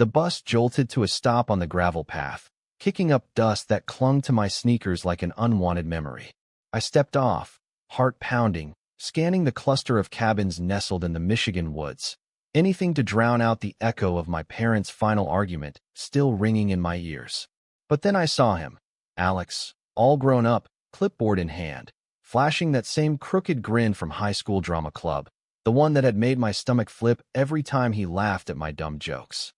The bus jolted to a stop on the gravel path, kicking up dust that clung to my sneakers like an unwanted memory. I stepped off, heart pounding, scanning the cluster of cabins nestled in the Michigan woods. Anything to drown out the echo of my parents' final argument still ringing in my ears. But then I saw him, Alex, all grown up, clipboard in hand, flashing that same crooked grin from high school drama club, the one that had made my stomach flip every time he laughed at my dumb jokes.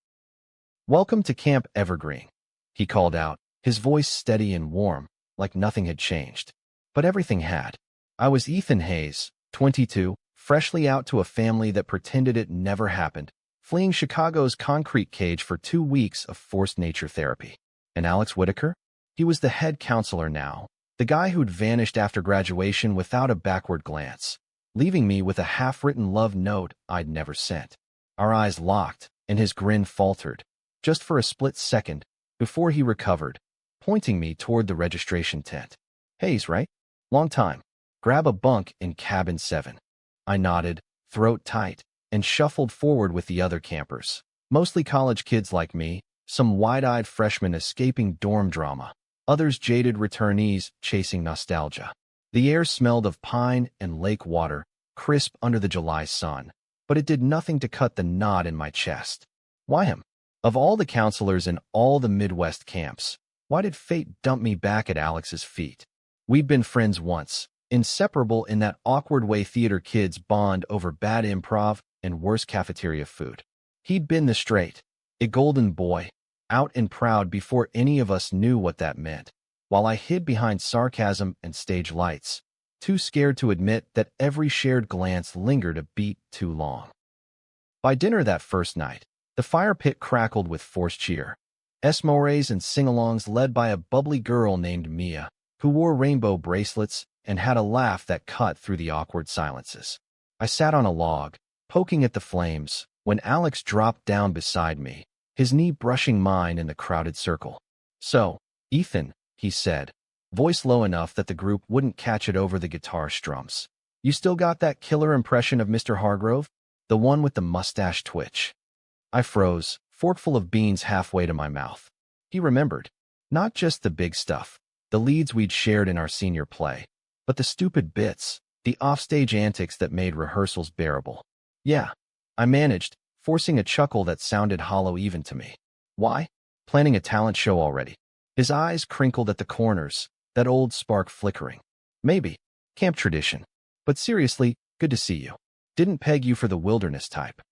"Welcome to Camp Evergreen," he called out, his voice steady and warm, like nothing had changed. But everything had. I was Ethan Hayes, 22, freshly out to a family that pretended it never happened, fleeing Chicago's concrete cage for 2 weeks of forced nature therapy. And Alex Whitaker? He was the head counselor now, the guy who'd vanished after graduation without a backward glance, leaving me with a half-written love note I'd never sent. Our eyes locked, and his grin faltered, just for a split second, before he recovered, pointing me toward the registration tent. "Hayes, right? Long time. Grab a bunk in cabin 7. I nodded, throat tight, and shuffled forward with the other campers, mostly college kids like me, some wide-eyed freshmen escaping dorm drama, others jaded returnees chasing nostalgia. The air smelled of pine and lake water, crisp under the July sun, but it did nothing to cut the knot in my chest. Why him? Of all the counselors in all the Midwest camps, why did fate dump me back at Alex's feet? We'd been friends once, inseparable in that awkward way theater kids bond over bad improv and worse cafeteria food. He'd been the straight, a golden boy, out and proud before any of us knew what that meant, while I hid behind sarcasm and stage lights, too scared to admit that every shared glance lingered a beat too long. By dinner that first night, the fire pit crackled with forced cheer, esmores and sing-alongs led by a bubbly girl named Mia, who wore rainbow bracelets and had a laugh that cut through the awkward silences. I sat on a log, poking at the flames, when Alex dropped down beside me, his knee brushing mine in the crowded circle. "So, Ethan," he said, voice low enough that the group wouldn't catch it over the guitar strums. "You still got that killer impression of Mr. Hargrove? The one with the mustache twitch?" I froze, forkful of beans halfway to my mouth. He remembered. Not just the big stuff, the leads we'd shared in our senior play, but the stupid bits, the offstage antics that made rehearsals bearable. "Yeah," I managed, forcing a chuckle that sounded hollow even to me. "Why? Planning a talent show already?" His eyes crinkled at the corners, that old spark flickering. "Maybe. Camp tradition. But seriously, good to see you. Didn't peg you for the wilderness type."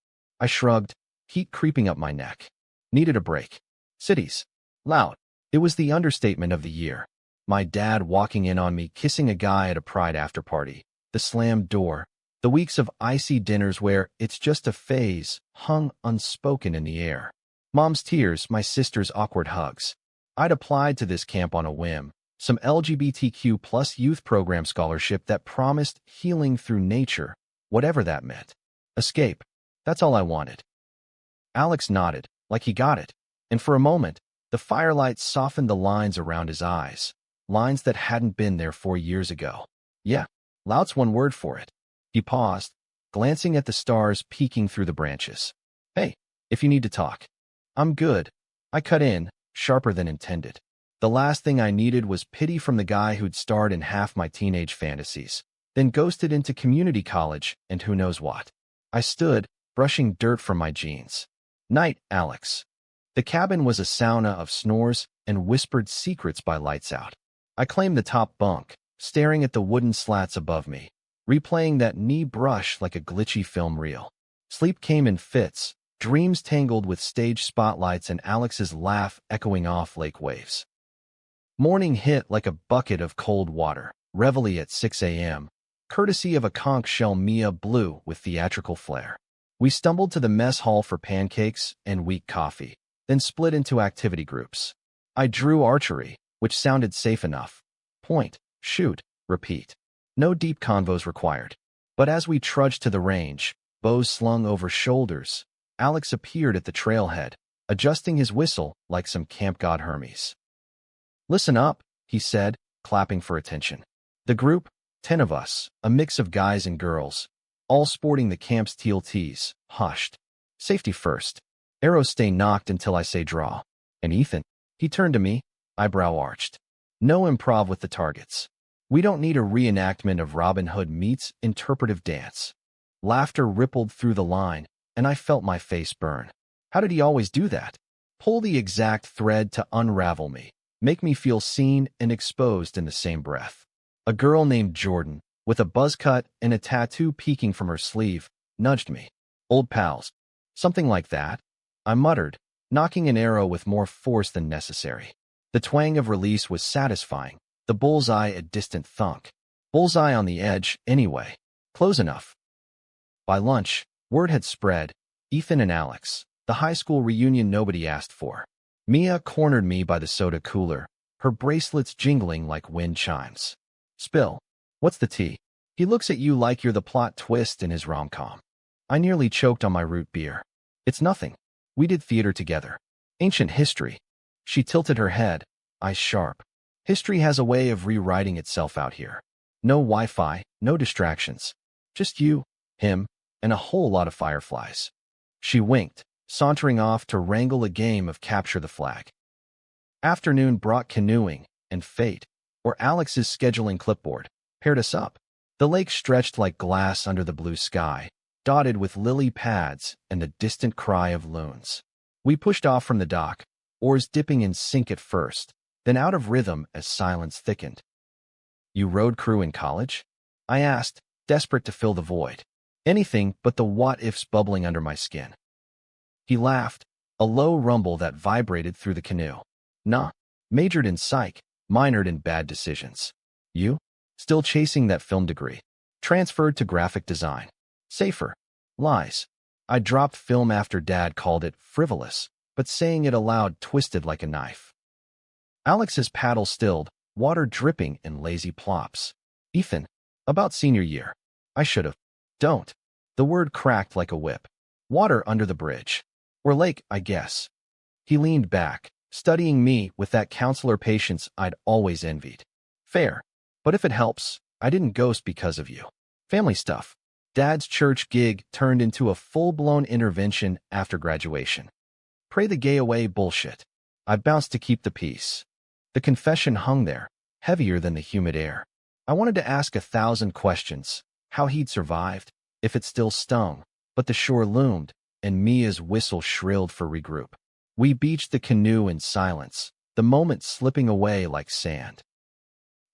I shrugged, heat creeping up my neck. Needed a break. Cities. Loud. It was the understatement of the year. My dad walking in on me kissing a guy at a Pride after-party, the slammed door, the weeks of icy dinners where "it's just a phase" hung unspoken in the air. Mom's tears, my sister's awkward hugs. I'd applied to this camp on a whim, some LGBTQ plus youth program scholarship that promised healing through nature, whatever that meant. Escape. That's all I wanted. Alex nodded, like he got it, and for a moment, the firelight softened the lines around his eyes, lines that hadn't been there 4 years ago. "Yeah, loud's one word for it." He paused, glancing at the stars peeking through the branches. "Hey, if you need to talk." "I'm good." I cut in, sharper than intended. The last thing I needed was pity from the guy who'd starred in half my teenage fantasies, then ghosted into community college and who knows what. I stood, brushing dirt from my jeans. "Night, Alex." The cabin was a sauna of snores and whispered secrets by lights out. I claimed the top bunk, staring at the wooden slats above me, replaying that knee brush like a glitchy film reel. Sleep came in fits, dreams tangled with stage spotlights and Alex's laugh echoing off lake waves. Morning hit like a bucket of cold water, reveille at 6 a.m., courtesy of a conch shell Mia blue with theatrical flair. We stumbled to the mess hall for pancakes and weak coffee, then split into activity groups. I drew archery, which sounded safe enough. Point, shoot, repeat. No deep convos required. But as we trudged to the range, bows slung over shoulders, Alex appeared at the trailhead, adjusting his whistle like some camp god Hermes. "Listen up," he said, clapping for attention. The group, 10 of us, a mix of guys and girls, all sporting the camp's teal tees, hushed. "Safety first. Arrows stay knocked until I say draw. And Ethan? He turned to me, eyebrow arched. No improv with the targets. We don't need a reenactment of Robin Hood meets interpretive dance. Laughter rippled through the line, and I felt my face burn. How did he always do that? Pull the exact thread to unravel me, make me feel seen and exposed in the same breath. A girl named Jordan, with a buzz cut and a tattoo peeking from her sleeve, nudged me. Old pals. Something like that, I muttered, knocking an arrow with more force than necessary. The twang of release was satisfying, the bullseye a distant thunk. Bullseye on the edge, anyway. Close enough. By lunch, word had spread. Ethan and Alex, the high school reunion nobody asked for. Mia cornered me by the soda cooler, her bracelets jingling like wind chimes. Spill. What's the tea? He looks at you like you're the plot twist in his rom-com. I nearly choked on my root beer. It's nothing. We did theater together. Ancient history. She tilted her head, eyes sharp. History has a way of rewriting itself out here. No Wi-Fi, no distractions. Just you, him, and a whole lot of fireflies. She winked, sauntering off to wrangle a game of capture the flag. Afternoon brought canoeing, and fate, or Alex's scheduling clipboard, paired us up. The lake stretched like glass under the blue sky, dotted with lily pads and the distant cry of loons. We pushed off from the dock, oars dipping in sync at first, then out of rhythm as silence thickened. You road crew in college? I asked, desperate to fill the void. Anything but the what-ifs bubbling under my skin. He laughed, a low rumble that vibrated through the canoe. Nah, majored in psych, minored in bad decisions. You? Still chasing that film degree. Transferred to graphic design. Safer. Lies. I dropped film after Dad called it frivolous, but saying it aloud twisted like a knife. Alex's paddle stilled, water dripping in lazy plops. Ethan, about senior year. I should've. Don't. The word cracked like a whip. Water under the bridge. Or lake, I guess. He leaned back, studying me with that counselor patience I'd always envied. Fair. But if it helps, I didn't ghost because of you. Family stuff. Dad's church gig turned into a full-blown intervention after graduation. Pray the gay away bullshit. I bounced to keep the peace. The confession hung there, heavier than the humid air. I wanted to ask 1,000 questions. How he'd survived, if it still stung, but the shore loomed, and Mia's whistle shrilled for regroup. We beached the canoe in silence, the moment slipping away like sand.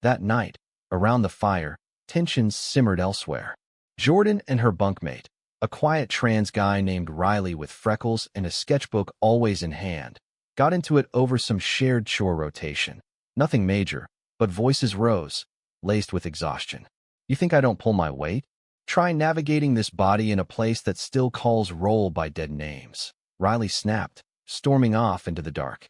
That night, around the fire, tensions simmered elsewhere. Jordan and her bunkmate, a quiet trans guy named Riley with freckles and a sketchbook always in hand, got into it over some shared chore rotation. Nothing major, but voices rose, laced with exhaustion. You think I don't pull my weight? Try navigating this body in a place that still calls roll by dead names. Riley snapped, storming off into the dark.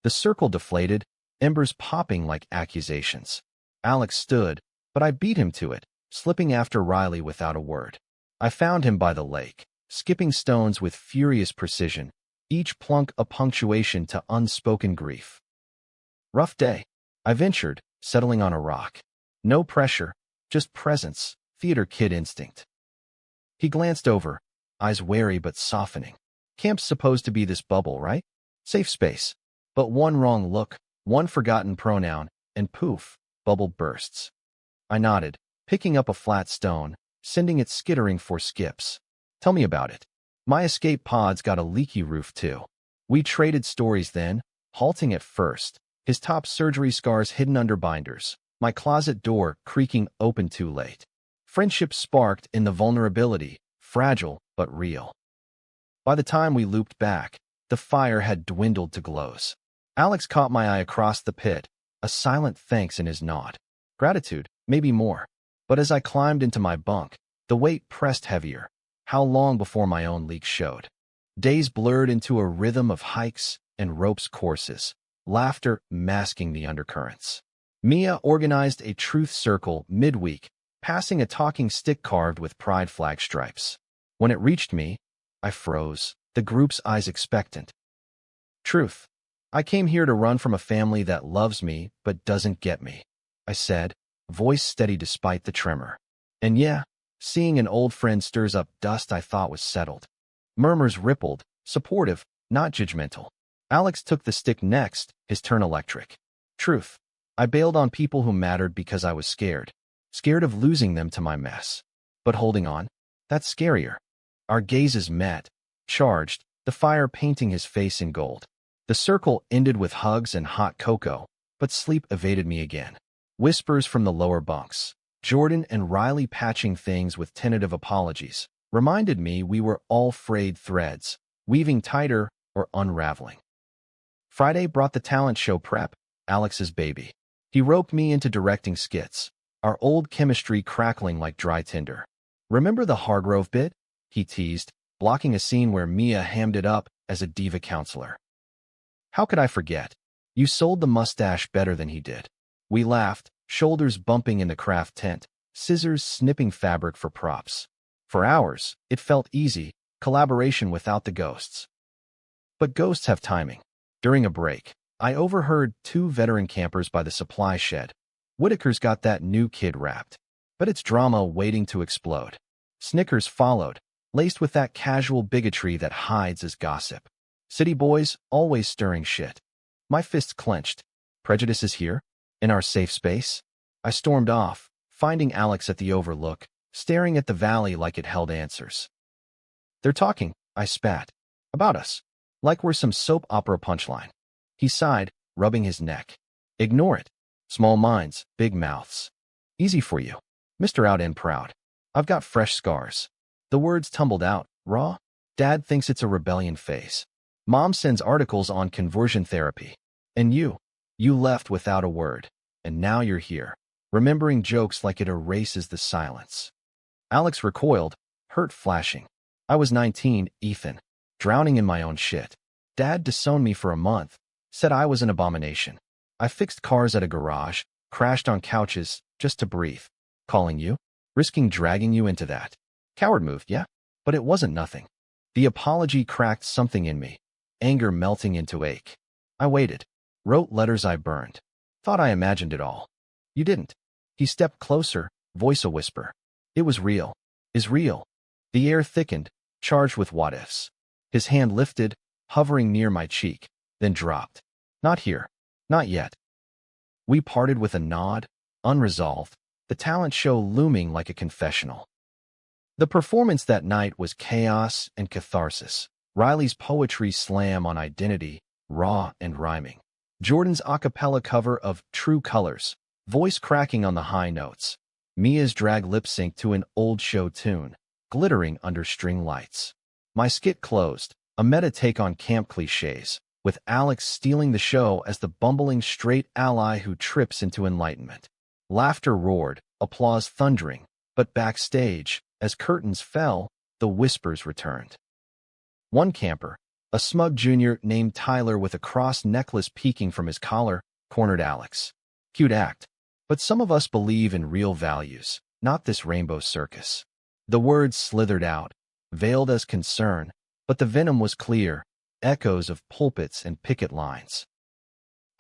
The circle deflated, embers popping like accusations. Alex stood, but I beat him to it, slipping after Riley without a word. I found him by the lake, skipping stones with furious precision, each plunk a punctuation to unspoken grief. Rough day, I ventured, settling on a rock. No pressure, just presence, theater kid instinct. He glanced over, eyes wary but softening. Camp's supposed to be this bubble, right? Safe space. But one wrong look, one forgotten pronoun, and poof, bubble bursts. I nodded, picking up a flat stone, sending it skittering for skips. Tell me about it. My escape pod's got a leaky roof too. We traded stories then, halting at first, his top surgery scars hidden under binders, my closet door creaking open too late. Friendship sparked in the vulnerability, fragile but real. By the time we looped back, the fire had dwindled to glows. Alex caught my eye across the pit, a silent thanks in his nod. Gratitude, maybe more. But as I climbed into my bunk, the weight pressed heavier. How long before my own leak showed? Days blurred into a rhythm of hikes and ropes courses, laughter masking the undercurrents. Mia organized a truth circle midweek, passing a talking stick carved with pride flag stripes. When it reached me, I froze, the group's eyes expectant. Truth. I came here to run from a family that loves me but doesn't get me, I said, voice steady despite the tremor. And yeah, seeing an old friend stirs up dust I thought was settled. Murmurs rippled, Supportive, not judgmental. Alex took the stick next, his turn electric. Truth. I bailed on people who mattered because I was scared. Scared of losing them to my mess. But holding on? That's scarier. Our gazes met, charged, the fire painting his face in gold. The circle ended with hugs and hot cocoa, but sleep evaded me again. Whispers from the lower bunks. Jordan and Riley patching things with tentative apologies reminded me we were all frayed threads, weaving tighter or unraveling. Friday brought the talent show prep, Alex's baby. He roped me into directing skits, our old chemistry crackling like dry tinder. Remember the Hargrove bit? He teased, blocking a scene where Mia hammed it up as a diva counselor. How could I forget? You sold the mustache better than he did. We laughed, shoulders bumping in the craft tent, scissors snipping fabric for props. For hours, it felt easy, collaboration without the ghosts. But ghosts have timing. During a break, I overheard two veteran campers by the supply shed. Whitaker's got that new kid wrapped, but it's drama waiting to explode. Snickers followed, laced with that casual bigotry that hides as gossip. City boys always stirring shit. My fists clenched. Prejudice is here? In our safe space? I stormed off, finding Alex at the Overlook, staring at the valley like it held answers. They're talking, I spat. About us. Like we're some soap opera punchline. He sighed, rubbing his neck. Ignore it. Small minds, big mouths. Easy for you. Mr. Out and Proud. I've got fresh scars. The words tumbled out, raw. Dad thinks it's a rebellion phase. Mom sends articles on conversion therapy. And you left without a word. And now you're here, remembering jokes like it erases the silence. Alex recoiled, hurt flashing. I was 19, Ethan, drowning in my own shit. Dad disowned me for a month, said I was an abomination. I fixed cars at a garage, crashed on couches, just to breathe. Calling you? Risking dragging you into that. Coward move, yeah? But it wasn't nothing. The apology cracked something in me, anger melting into ache. I waited, wrote letters I burned. Thought I imagined it all. You didn't. He stepped closer, voice a whisper. It was real. Is real. The air thickened, charged with what-ifs. His hand lifted, hovering near my cheek, then dropped. Not here. Not yet. We parted with a nod, unresolved, the talent show looming like a confessional. The performance that night was chaos and catharsis. Riley's poetry slam on identity, raw and rhyming. Jordan's a cappella cover of True Colors, voice cracking on the high notes. Mia's drag lip sync to an old show tune, glittering under string lights. My skit closed, a meta take on camp cliches, with Alex stealing the show as the bumbling straight ally who trips into enlightenment. Laughter roared, applause thundering, but backstage, as curtains fell, the whispers returned. One camper, a smug junior named Tyler with a cross necklace peeking from his collar, cornered Alex. Cute act. But some of us believe in real values, not this rainbow circus. The words slithered out, veiled as concern, but the venom was clear, echoes of pulpits and picket lines.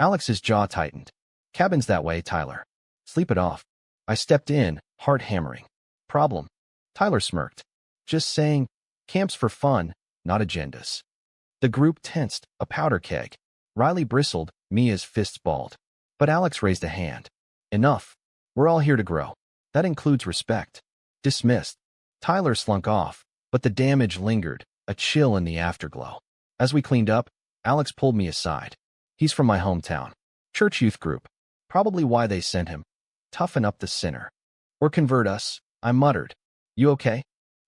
Alex's jaw tightened. Cabin's that way, Tyler. Sleep it off. I stepped in, heart hammering. Problem. Tyler smirked. Just saying, camp's for fun, not agendas. The group tensed, a powder keg. Riley bristled, Mia's fists balled. But Alex raised a hand. Enough. We're all here to grow. That includes respect. Dismissed. Tyler slunk off, but the damage lingered, a chill in the afterglow. As we cleaned up, Alex pulled me aside. He's from my hometown. Church youth group. Probably why they sent him. Toughen up the sinner. Or convert us, I muttered. You okay?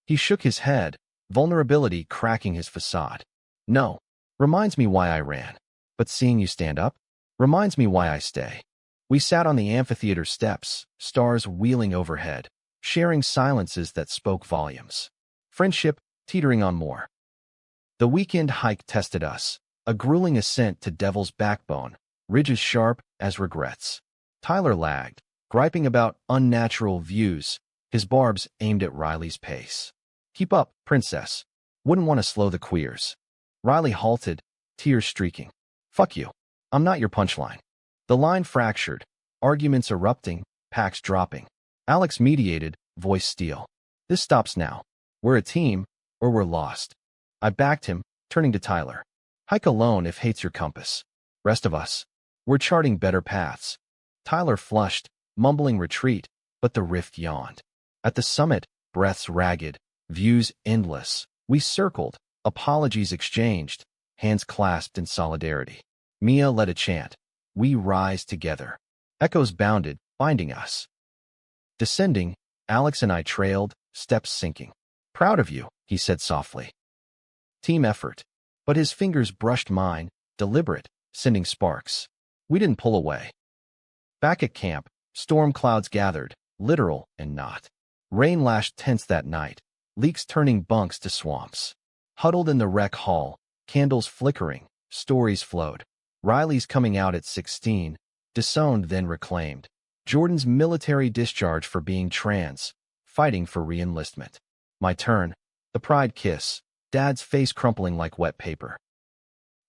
He shook his head, vulnerability cracking his facade. No. Reminds me why I ran. But seeing you stand up reminds me why I stay. We sat on the amphitheater steps, stars wheeling overhead, sharing silences that spoke volumes. Friendship teetering on more. The weekend hike tested us, a grueling ascent to Devil's Backbone, ridges sharp as regrets. Tyler lagged, griping about unnatural views, his barbs aimed at Riley's pace. Keep up, princess. Wouldn't want to slow the queers. Riley halted, tears streaking. Fuck you. I'm not your punchline. The line fractured, arguments erupting, packs dropping. Alex mediated, voice steel. This stops now. We're a team, or we're lost. I backed him, turning to Tyler. Hike alone if hate's your compass. Rest of us, we're charting better paths. Tyler flushed, mumbling retreat, but the rift yawned. At the summit, breaths ragged, views endless, we circled, apologies exchanged, hands clasped in solidarity. Mia led a chant. We rise together. Echoes bounded, binding us. Descending, Alex and I trailed, steps sinking. Proud of you, he said softly. Team effort. But his fingers brushed mine, deliberate, sending sparks. We didn't pull away. Back at camp, storm clouds gathered, literal and not. Rain lashed tents that night, leaks turning bunks to swamps. Huddled in the rec hall, candles flickering, stories flowed. Riley's coming out at 16, disowned then reclaimed. Jordan's military discharge for being trans, fighting for re-enlistment. My turn, the pride kiss, Dad's face crumpling like wet paper.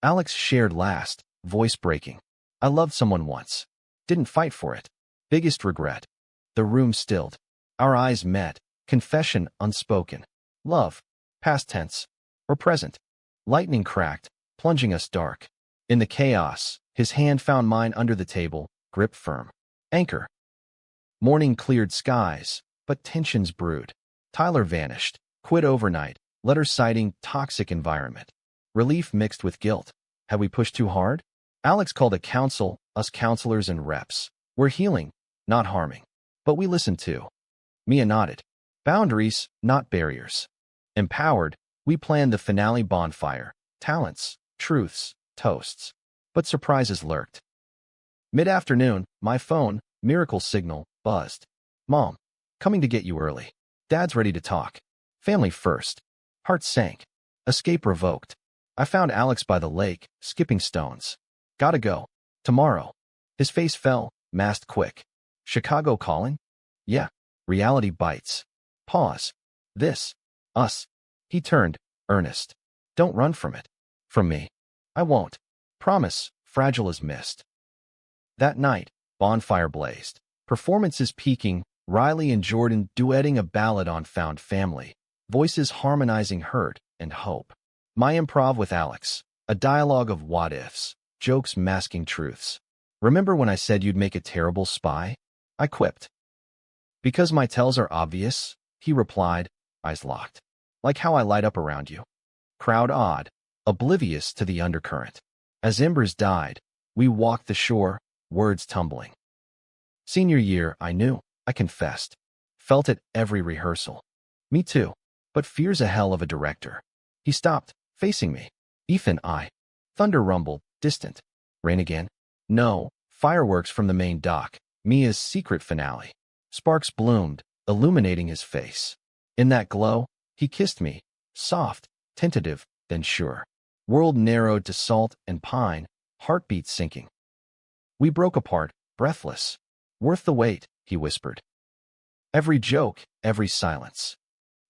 Alex shared last, voice breaking. I loved someone once. Didn't fight for it. Biggest regret. The room stilled. Our eyes met, confession unspoken. Love, past tense, or present. Lightning cracked, plunging us dark. In the chaos, his hand found mine under the table, grip firm. Anchor. Morning cleared skies, but tensions brewed. Tyler vanished, quit overnight, letter citing toxic environment. Relief mixed with guilt. Had we pushed too hard? Alex called a council, us counselors and reps. We're healing, not harming. But we listened too. Mia nodded. Boundaries, not barriers. Empowered, we planned the finale bonfire. Talents, truths, toasts. But surprises lurked. Mid-afternoon, my phone, miracle signal, buzzed. Mom, coming to get you early. Dad's ready to talk. Family first. Heart sank. Escape revoked. I found Alex by the lake, skipping stones. Gotta go. Tomorrow. His face fell, masked quick. Chicago calling? Yeah. Reality bites. Pause. This. Us. He turned, earnest. Don't run from it. From me. I won't. Promise, fragile as mist. That night, bonfire blazed. Performances peaking, Riley and Jordan duetting a ballad on found family. Voices harmonizing hurt and hope. My improv with Alex. A dialogue of what-ifs. Jokes masking truths. Remember when I said you'd make a terrible spy? I quipped. Because my tells are obvious, he replied, eyes locked. Like how I light up around you. Crowd awed, oblivious to the undercurrent. As embers died, we walked the shore, words tumbling. Senior year, I knew, I confessed. Felt it every rehearsal. Me too, but fear's a hell of a director. He stopped, facing me. Ethan, I. Thunder rumbled, distant. Rain again? No, fireworks from the main dock. Mia's secret finale. Sparks bloomed, illuminating his face. In that glow, he kissed me, soft, tentative, then sure. World narrowed to salt and pine, heartbeat sinking. We broke apart, breathless. Worth the wait, he whispered. Every joke, every silence.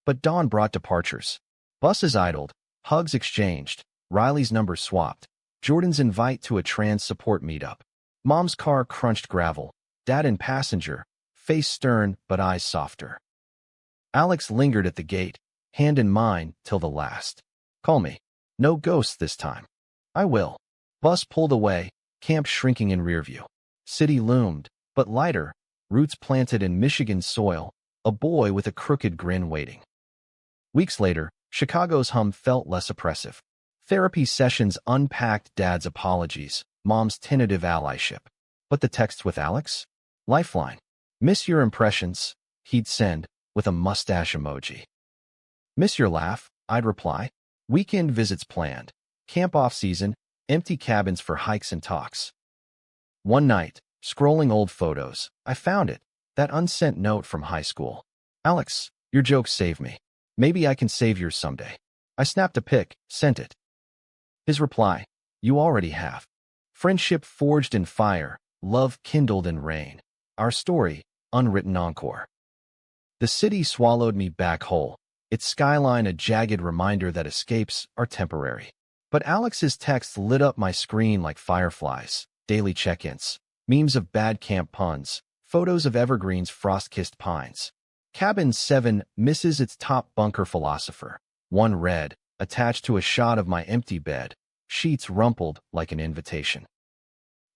But dawn brought departures. Buses idled, hugs exchanged, Riley's number swapped, Jordan's invite to a trans support meetup. Mom's car crunched gravel, Dad in passenger, face stern but eyes softer. Alex lingered at the gate, hand in mine till the last. Call me. No ghosts this time. I will. Bus pulled away, camp shrinking in rear view. City loomed, but lighter, roots planted in Michigan soil, a boy with a crooked grin waiting. Weeks later, Chicago's hum felt less oppressive. Therapy sessions unpacked Dad's apologies, Mom's tentative allyship. But the texts with Alex? Lifeline. Miss your impressions, he'd send, with a mustache emoji. Miss your laugh, I'd reply. Weekend visits planned. Camp off-season, empty cabins for hikes and talks. One night, scrolling old photos, I found it, that unsent note from high school. Alex, your jokes save me. Maybe I can save yours someday. I snapped a pic, sent it. His reply, you already have. Friendship forged in fire, love kindled in rain. Our story, unwritten encore. The city swallowed me back whole, its skyline a jagged reminder that escapes are temporary. But Alex's texts lit up my screen like fireflies, daily check-ins, memes of bad camp puns, photos of evergreens frost-kissed pines. Cabin 7 misses its top bunker philosopher. One read, attached to a shot of my empty bed, sheets rumpled like an invitation.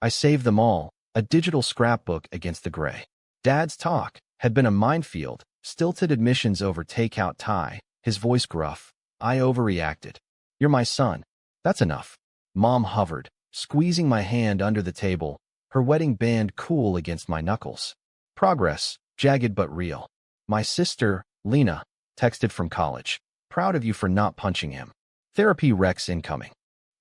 I saved them all, a digital scrapbook against the gray. Dad's talk had been a minefield, stilted admissions over takeout Thai, his voice gruff. I overreacted. You're my son. That's enough. Mom hovered, squeezing my hand under the table, her wedding band cool against my knuckles. Progress, jagged but real. My sister, Lena, texted from college. Proud of you for not punching him. Therapy Rex incoming.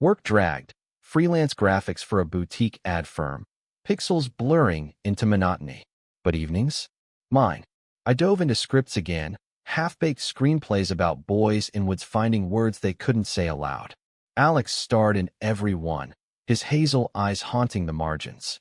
Work dragged. Freelance graphics for a boutique ad firm. Pixels blurring into monotony. But evenings? Mine. I dove into scripts again, half-baked screenplays about boys in woods finding words they couldn't say aloud. Alex starred in every one, his hazel eyes haunting the margins.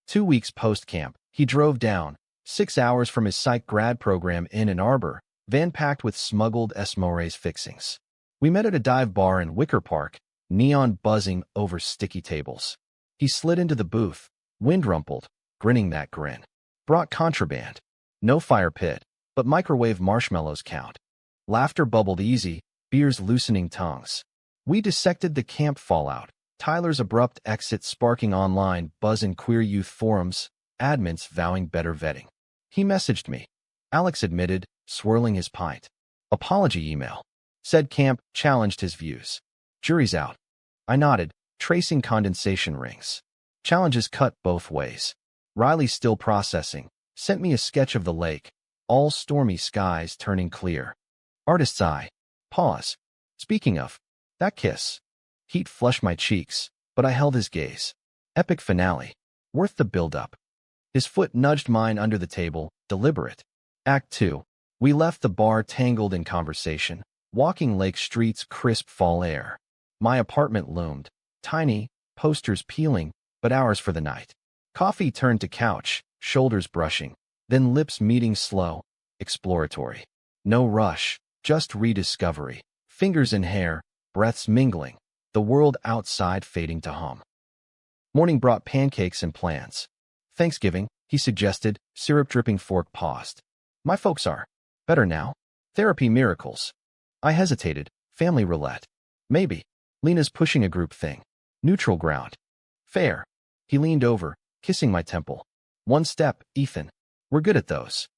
2 weeks post-camp, he drove down, 6 hours from his psych grad program in Ann Arbor, van packed with smuggled Esmores fixings. We met at a dive bar in Wicker Park, neon buzzing over sticky tables. He slid into the booth, wind rumpled, grinning that grin. Brought contraband. No fire pit, but microwave marshmallows count. Laughter bubbled easy, beers loosening tongues. We dissected the camp fallout, Tyler's abrupt exit sparking online buzz in queer youth forums, admins vowing better vetting. He messaged me. Alex admitted, swirling his pint. Apology email. Said camp challenged his views. Jury's out. I nodded, tracing condensation rings. Challenges cut both ways. Riley, still processing, sent me a sketch of the lake, all stormy skies turning clear. Artist's eye. Pause. Speaking of, that kiss. Heat flushed my cheeks, but I held his gaze. Epic finale. Worth the build-up. His foot nudged mine under the table, deliberate. Act 2. We left the bar tangled in conversation, walking lake streets' crisp fall air. My apartment loomed, tiny, posters peeling, but ours for the night. Coffee turned to couch, shoulders brushing, then lips meeting slow, exploratory. No rush, just rediscovery. Fingers in hair, breaths mingling, the world outside fading to hum. Morning brought pancakes and plans. Thanksgiving, he suggested, syrup-dripping fork paused. My folks are better now. Therapy miracles. I hesitated. Family roulette. Maybe. Lena's pushing a group thing. Neutral ground. Fair. He leaned over, kissing my temple. One step, Ethan. We're good at those.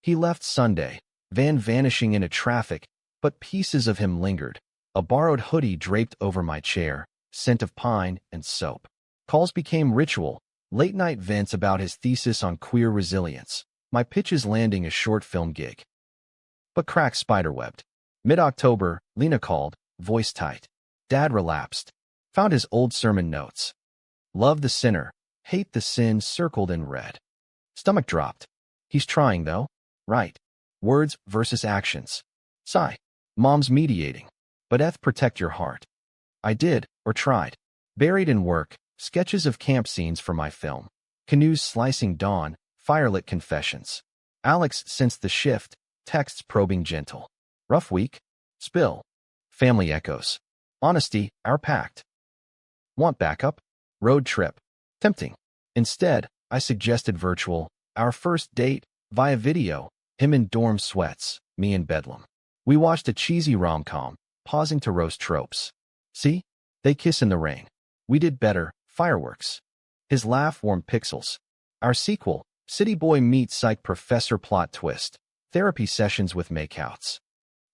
He left Sunday, van vanishing into traffic, but pieces of him lingered. A borrowed hoodie draped over my chair, scent of pine and soap. Calls became ritual, late-night vents about his thesis on queer resilience. My pitches landing a short film gig. But cracks spiderwebbed. Mid-October, Lena called, voice tight. Dad relapsed. Found his old sermon notes. Love the sinner, hate the sin circled in red. Stomach dropped. He's trying, though. Right. Words versus actions. Sigh. Mom's mediating. But protect your heart. I did, or tried. Buried in work, sketches of camp scenes for my film. Canoes slicing dawn, firelit confessions. Alex sensed the shift, texts probing gentle. Rough week? Spill. Family echoes. Honesty, our pact. Want backup? Road trip. Tempting. Instead, I suggested virtual, our first date, via video, him in dorm sweats, me in bedlam. We watched a cheesy rom-com, pausing to roast tropes. See? They kiss in the rain. We did better, fireworks. His laugh warmed pixels. Our sequel, City Boy meets Psych Professor plot twist. Therapy sessions with makeouts.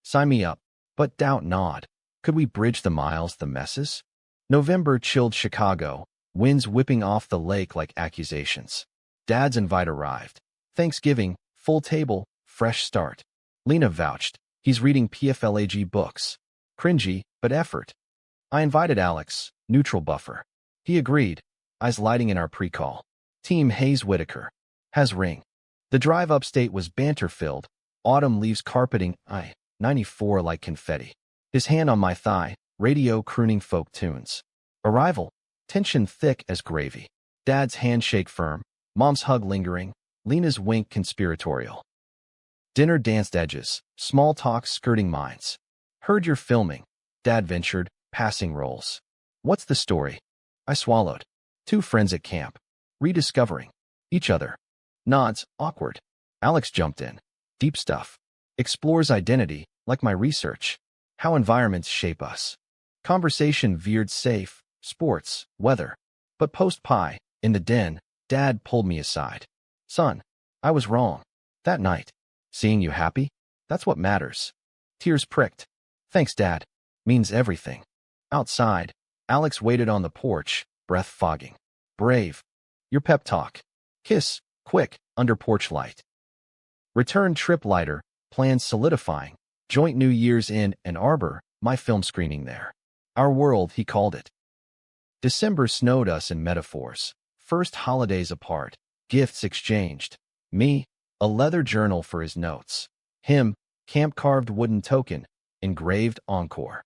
Sign me up, but doubt nod. Could we bridge the miles, the messes? November chilled Chicago, winds whipping off the lake like accusations. Dad's invite arrived. Thanksgiving, full table, fresh start. Lena vouched. He's reading PFLAG books. Cringy, but effort. I invited Alex, neutral buffer. He agreed, eyes lighting in our pre-call. Team Hayes Whitaker. Has ring. The drive upstate was banter-filled, autumn leaves carpeting I-94 like confetti. His hand on my thigh, radio crooning folk tunes. Arrival, tension thick as gravy. Dad's handshake firm, Mom's hug lingering, Lena's wink conspiratorial. Dinner danced edges, small talk skirting minds. Heard you're filming. Dad ventured, passing roles. What's the story? I swallowed. 2 friends at camp. Rediscovering each other. Nods, awkward. Alex jumped in. Deep stuff. Explores identity, like my research. how environments shape us. Conversation veered safe, sports, weather. But post-pie, in the den, Dad pulled me aside. Son, I was wrong. That night. Seeing you happy? That's what matters. Tears pricked. Thanks, Dad. Means everything. Outside, Alex waited on the porch, breath fogging. Brave. Your pep talk. Kiss, quick, under porch light. Return trip lighter, plans solidifying. Joint New Year's in Ann Arbor, my film screening there. Our world, he called it. December snowed us in metaphors. First holidays apart, gifts exchanged. Me, a leather journal for his notes. Him, camp-carved wooden token, engraved encore.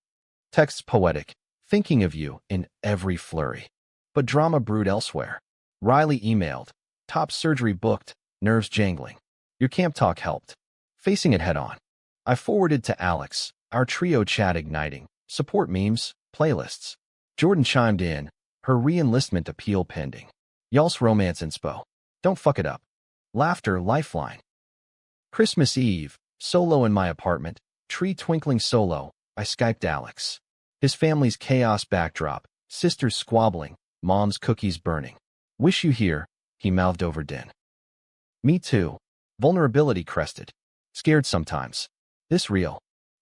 Texts poetic, thinking of you in every flurry. But drama brewed elsewhere. Riley emailed, top surgery booked, nerves jangling. Your camp talk helped. Facing it head-on. I forwarded to Alex, our trio chat igniting, support memes, playlists. Jordan chimed in, her re-enlistment appeal pending. Y'all's romance inspo. Don't fuck it up. Laughter lifeline. Christmas Eve, solo in my apartment, tree twinkling solo, I Skyped Alex. His family's chaos backdrop, sisters squabbling, mom's cookies burning. Wish you here, he mouthed over din. Me too. Vulnerability crested. Scared sometimes. This real.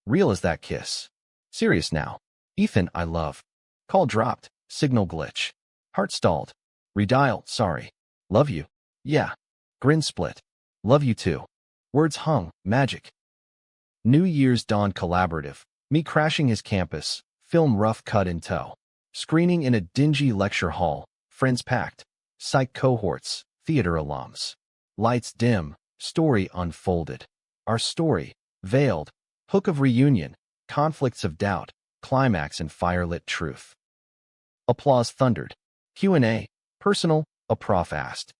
Real as that kiss. Serious now. Ethan, I love. Call dropped. Signal glitch. Heart stalled. Redial, sorry. Love you. Yeah. Grin split. Love you too. Words hung. Magic. New Year's Dawn collaborative. Me crashing his campus. Film rough cut in tow. Screening in a dingy lecture hall. Friends packed. Psych cohorts. Theater alums. Lights dim. Story unfolded. Our story. Veiled. Hook of reunion. Conflicts of doubt. Climax and firelit truth. Applause thundered. Q&A. Personal, a prof asked.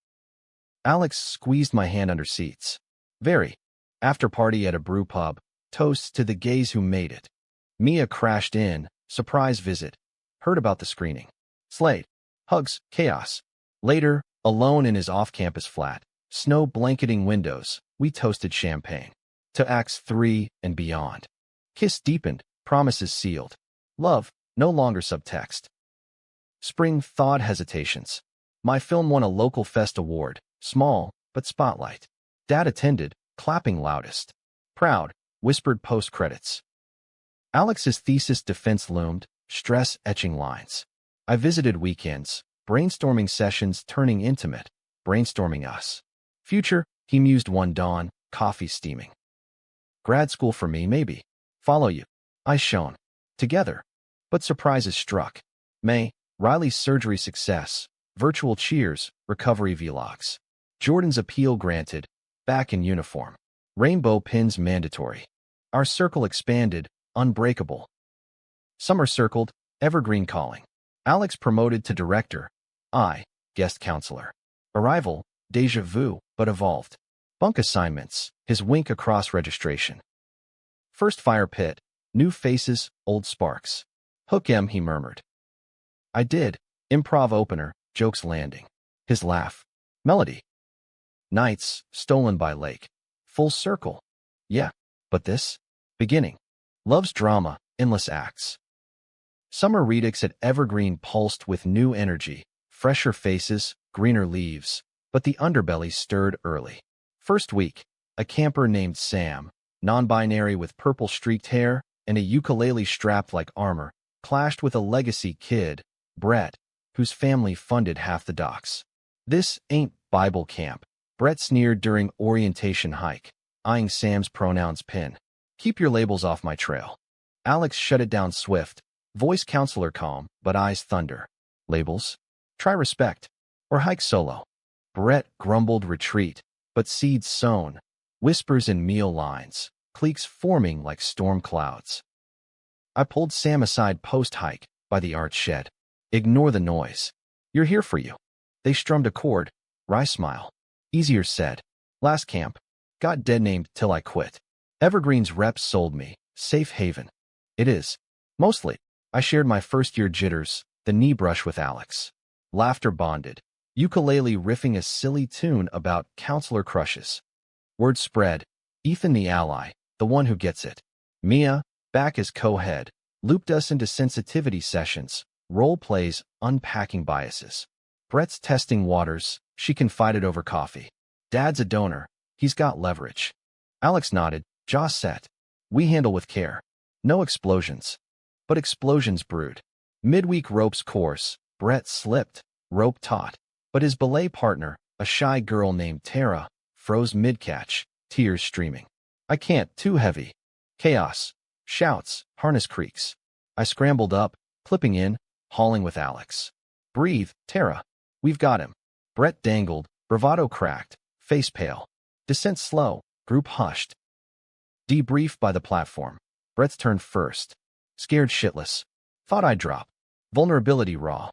Alex squeezed my hand under seats. Very. After party at a brew pub. Toasts to the gays who made it. Mia crashed in. Surprise visit. Heard about the screening. Slade. Hugs. Chaos. Later, alone in his off-campus flat. Snow blanketing windows. We toasted champagne. To acts 3 and beyond. Kiss deepened. Promises sealed. Love, no longer subtext. Spring thawed hesitations. My film won a local fest award. Small, but spotlight. Dad attended, clapping loudest. Proud, whispered post-credits. Alex's thesis defense loomed, stress etching lines. I visited weekends, brainstorming sessions turning intimate, brainstorming us. Future, he mused one dawn, coffee steaming. Grad school for me, maybe. Follow you. I shone. Together. But surprises struck. May, Riley's surgery success, virtual cheers, recovery vlogs. Jordan's appeal granted, back in uniform. Rainbow pins mandatory. Our circle expanded, unbreakable. Summer circled, evergreen calling. Alex promoted to director. I, guest counselor. Arrival, deja vu, but evolved. Bunk assignments, his wink across registration. First fire pit, new faces, old sparks. Hook 'em, he murmured. I did. Improv opener, jokes landing. His laugh. Melody. Nights, stolen by lake. Full circle. Yeah, but this? Beginning. Love's drama, endless acts. Summer redux at Evergreen pulsed with new energy, fresher faces, greener leaves, but the underbelly stirred early. First week, a camper named Sam, non-binary with purple-streaked hair and a ukulele strapped like armor, clashed with a legacy kid, Brett, whose family funded half the docks. This ain't Bible camp, Brett sneered during orientation hike, eyeing Sam's pronouns pin. Keep your labels off my trail. Alex shut it down swift, voice counselor calm, but eyes thunder. Labels? Try respect. Or hike solo. Brett grumbled retreat, but seeds sown, whispers in meal lines, cliques forming like storm clouds. I pulled Sam aside post-hike, by the art shed. Ignore the noise. You're here for you. They strummed a chord. Rye smile. Easier said. Last camp. Got dead named till I quit. Evergreen's reps sold me. Safe haven. It is. Mostly. I shared my first-year jitters, the knee brush with Alex. Laughter bonded. Ukulele riffing a silly tune about counselor crushes. Word spread. Ethan the ally, the one who gets it. Mia, back as co-head, looped us into sensitivity sessions, role plays, unpacking biases. Brett's testing waters, she confided over coffee. Dad's a donor. He's got leverage. Alex nodded, jaw set. We handle with care. No explosions. But explosions brewed. Midweek ropes course, Brett slipped, rope taut. But his belay partner, a shy girl named Tara, froze mid-catch, tears streaming. I can't, too heavy. Chaos. Shouts, harness creaks. I scrambled up, clipping in, hauling with Alex. Breathe, Tara. We've got him. Brett dangled, bravado cracked, face pale. Descent slow, group hushed. Debrief by the platform. Brett's turn first. Scared shitless. Thought I'd drop. Vulnerability raw.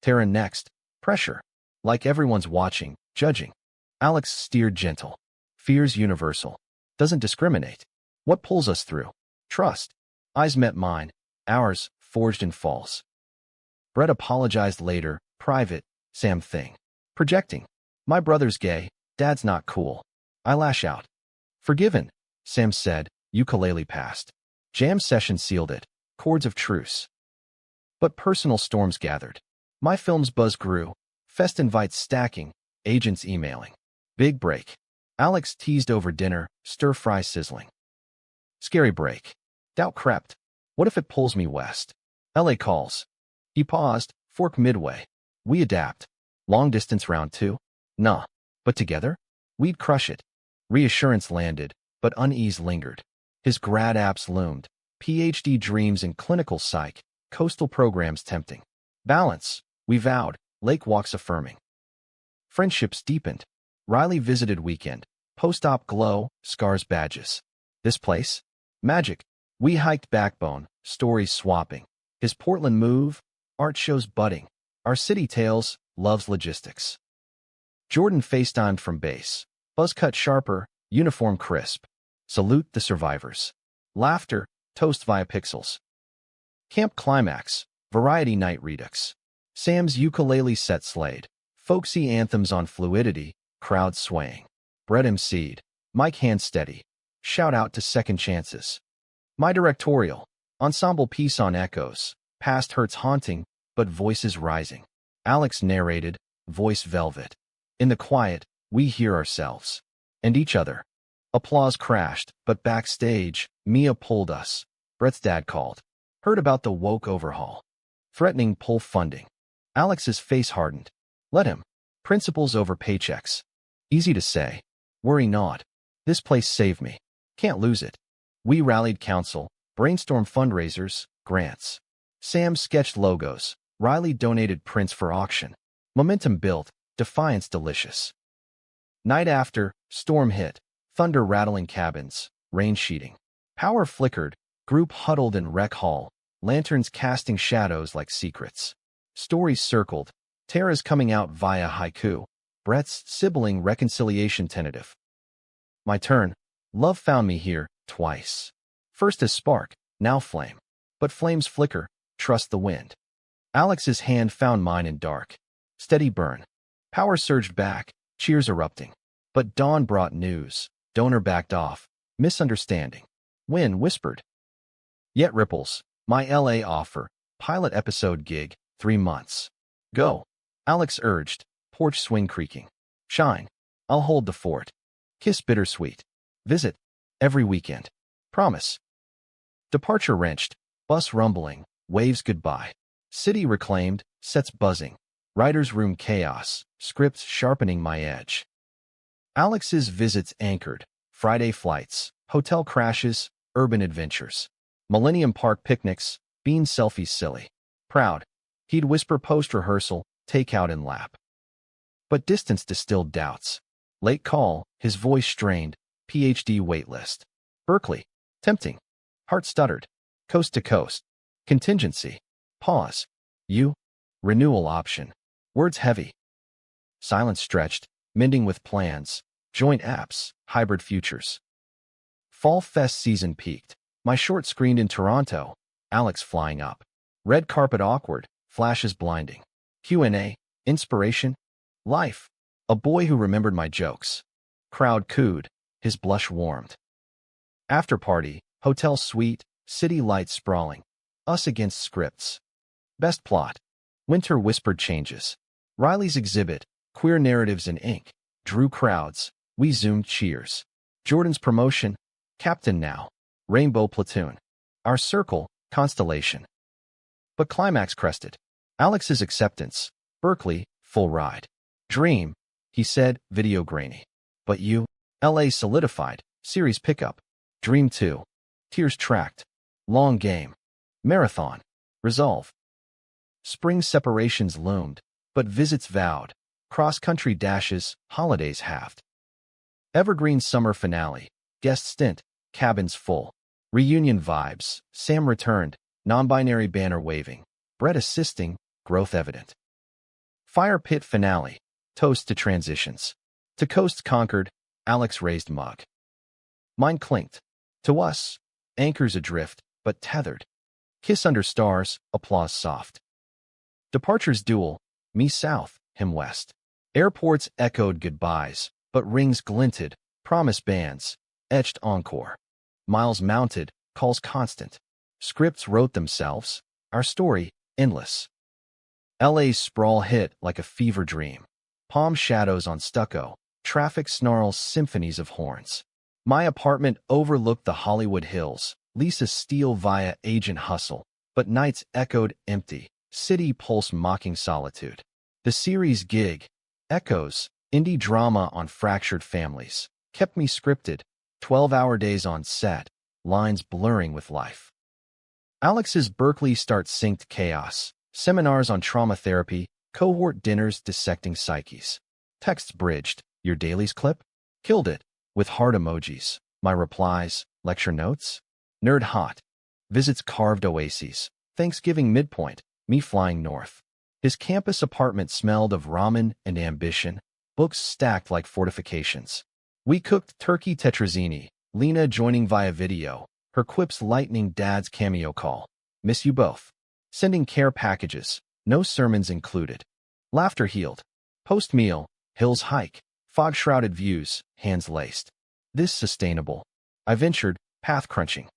Tara next. Pressure. Like everyone's watching, judging. Alex steered gentle. Fears universal. Doesn't discriminate. What pulls us through? Trust. Eyes met mine. Ours, forged in false. Brett apologized later, private, Sam thing. Projecting. My brother's gay, Dad's not cool. I lash out. Forgiven, Sam said, ukulele passed. Jam session sealed it. Chords of truce. But personal storms gathered. My film's buzz grew. Fest invites stacking, agents emailing. Big break. Alex teased over dinner, stir-fry sizzling. Scary break. Doubt crept. What if it pulls me west? LA calls. He paused, fork midway. We adapt. Long distance round two? Nah. But together? We'd crush it. Reassurance landed, but unease lingered. His grad apps loomed. PhD dreams in clinical psych, coastal programs tempting. Balance, we vowed, lake walks affirming. Friendships deepened. Riley visited weekend. Post-op glow, scars badges. This place? Magic. We hiked backbone, stories swapping. His Portland move, art shows budding. Our city tales, love's logistics. Jordan FaceTimed from base. Buzz cut sharper, uniform crisp. Salute the survivors. Laughter, toast via pixels. Camp climax, variety night redux. Sam's ukulele set slayed. Folksy anthems on fluidity, crowd swaying. Brett emceed. Mike hand steady. Shout out to second chances. My directorial. Ensemble piece on echoes. Past hurts haunting, but voices rising. Alex narrated, voice velvet. In the quiet, we hear ourselves. And each other. Applause crashed, but backstage, Mia pulled us. Brett's dad called. Heard about the woke overhaul. Threatening pull funding. Alex's face hardened. Let him. Principles over paychecks. Easy to say. Worry not. This place saved me. Can't lose it. We rallied council, brainstormed fundraisers, grants. Sam sketched logos. Riley donated prints for auction. Momentum built, defiance delicious. Night after, storm hit. Thunder rattling cabins, rain sheeting. Power flickered, group huddled in rec hall, lanterns casting shadows like secrets. Stories circled, Tara's coming out via haiku, Brett's sibling reconciliation tentative. My turn. Love found me here, twice. First as spark, now flame. But flames flicker, trust the wind. Alex's hand found mine in dark. Steady burn. Power surged back, cheers erupting. But dawn brought news. Donor backed off. Misunderstanding. Win whispered. Yet ripples. My LA offer. Pilot episode gig. 3 months. Go. Alex urged. Porch swing creaking. Shine. I'll hold the fort. Kiss bittersweet. Visit. Every weekend. Promise. Departure wrenched. Bus rumbling. Waves goodbye. City reclaimed. Sets buzzing. Writer's room chaos. Scripts sharpening my edge. Alex's visits anchored. Friday flights. Hotel crashes. Urban adventures. Millennium Park picnics. Bean selfies silly. Proud. He'd whisper post-rehearsal. Takeout in lap. But distance distilled doubts. Late call. His voice strained. PhD waitlist. Berkeley. Tempting. Heart stuttered. Coast to coast. Contingency. Pause. You. Renewal option. Words heavy. Silence stretched. Mending with plans. Joint apps. Hybrid futures. Fall Fest season peaked. My short screened in Toronto. Alex flying up. Red carpet awkward. Flashes blinding. Q&A. Inspiration. Life. A boy who remembered my jokes. Crowd cooed. His blush warmed. After party. Hotel suite. city lights sprawling. Us against scripts. Best plot. Winter whispered changes. Riley's exhibit, queer narratives in ink, drew crowds. We zoomed cheers. Jordan's promotion, captain now. Rainbow platoon. Our circle, constellation. But climax crested. Alex's acceptance. Berkeley, full ride. Dream, he said, video grainy. But you? LA solidified. Series pickup. Dream 2. Tears tracked. Long game. Marathon. Resolve. Spring separations loomed, but visits vowed. Cross-country dashes, holidays halved. Evergreen summer finale. Guest stint. Cabins full. Reunion vibes. Sam returned. Non-binary banner waving. Brett assisting. Growth evident. Fire pit finale. Toast to transitions. To coast conquered. Alex raised mug. Mine clinked. To us. Anchors adrift, but tethered. Kiss under stars. Applause soft. Departures duel. Me south, him west. Airports echoed goodbyes, but rings glinted. Promise bands. Etched encore. Miles mounted. Calls constant. Scripts wrote themselves. Our story, endless. LA's sprawl hit like a fever dream. Palm shadows on stucco. Traffic snarls symphonies of horns. My apartment overlooked the Hollywood Hills. Lisa's steal via agent hustle. But nights echoed empty. City pulse mocking solitude. The series gig. Echoes. Indie drama on fractured families. Kept me scripted. 12-hour days on set. Lines blurring with life. Alex's Berkeley start synced chaos. Seminars on trauma therapy. Cohort dinners dissecting psyches. Texts bridged. Your dailies clip? Killed it. With heart emojis. My replies. Lecture notes? Nerd hot. Visits carved oases. Thanksgiving midpoint. Me flying north. His campus apartment smelled of ramen and ambition. Books stacked like fortifications. We cooked turkey tetrazzini. Lena joining via video. Her quips lightning Dad's cameo call. Miss you both. Sending care packages. No sermons included. Laughter healed. Post-meal. Hills hike. Fog-shrouded views. Hands laced. This sustainable. I ventured. Path crunching.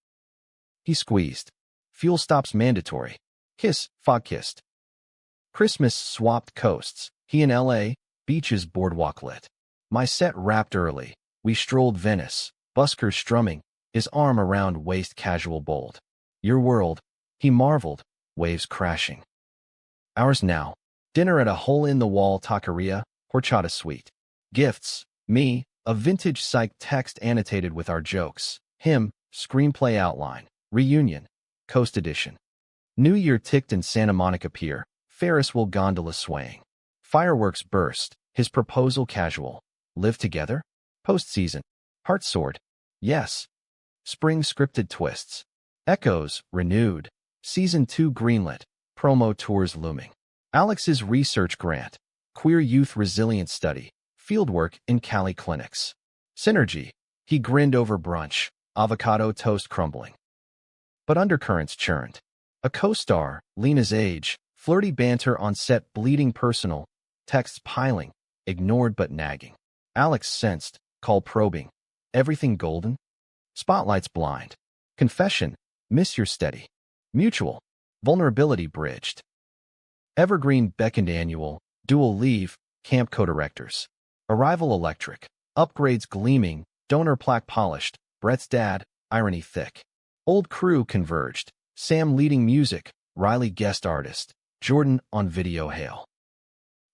He squeezed. Fuel stops mandatory. Kiss. Fog-kissed. Christmas swapped coasts. He in LA. Beaches boardwalk lit. My set wrapped early. We strolled Venice. Busker strumming. His arm around waist casual bold. Your world. He marveled. Waves crashing. Ours now. Dinner at a hole-in-the-wall taqueria. Horchata suite. Gifts. Me. A vintage psych text annotated with our jokes. Him. Screenplay outline. Reunion. Coast edition. New Year ticked in Santa Monica Pier. Ferris wheel gondola swaying. Fireworks burst. His proposal casual. Live together? Postseason. Heart sword. Yes. Spring scripted twists. Echoes. Renewed. Season 2 greenlit. Promo tours looming. Alex's research grant. Queer youth resilience study. Fieldwork in Cali clinics. Synergy. He grinned over brunch. Avocado toast crumbling. But undercurrents churned. A co-star, Lena's age, flirty banter on set bleeding personal, texts piling, ignored but nagging. Alex sensed, call probing. Everything golden? Spotlights blind. Confession, miss your steady. Mutual, vulnerability bridged. Evergreen beckoned annual, dual leave, camp co-directors. Arrival electric, upgrades gleaming, donor plaque polished, Brett's dad, irony thick. Old crew converged. Sam leading music, Riley guest artist, Jordan on video hail.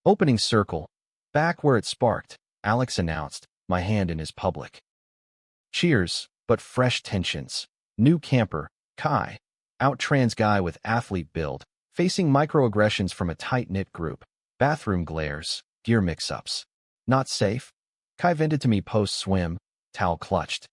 Opening circle. Back where it sparked, Alex announced, my hand in his public. Cheers, but fresh tensions. New camper, Kai. Out-trans guy with athlete build, facing microaggressions from a tight-knit group. Bathroom glares, gear mix-ups. Not safe? Kai vented to me post-swim, towel clutched.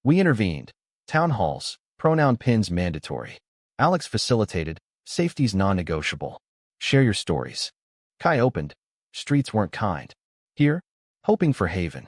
We intervened. Town halls. Pronoun pins mandatory. Alex facilitated. Safety's non-negotiable. Share your stories. Kai opened. Streets weren't kind. Here, hoping for haven.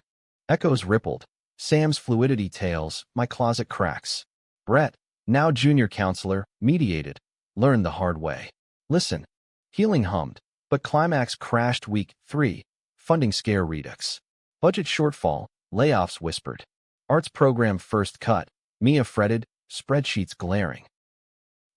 Echoes rippled. Sam's fluidity tales, my closet cracks. Brett, now junior counselor, mediated. Learned the hard way. Listen. Healing hummed. But climax crashed week 3. Funding scare redux. Budget shortfall. Layoffs whispered. Arts program first cut. Mia fretted. spreadsheets glaring.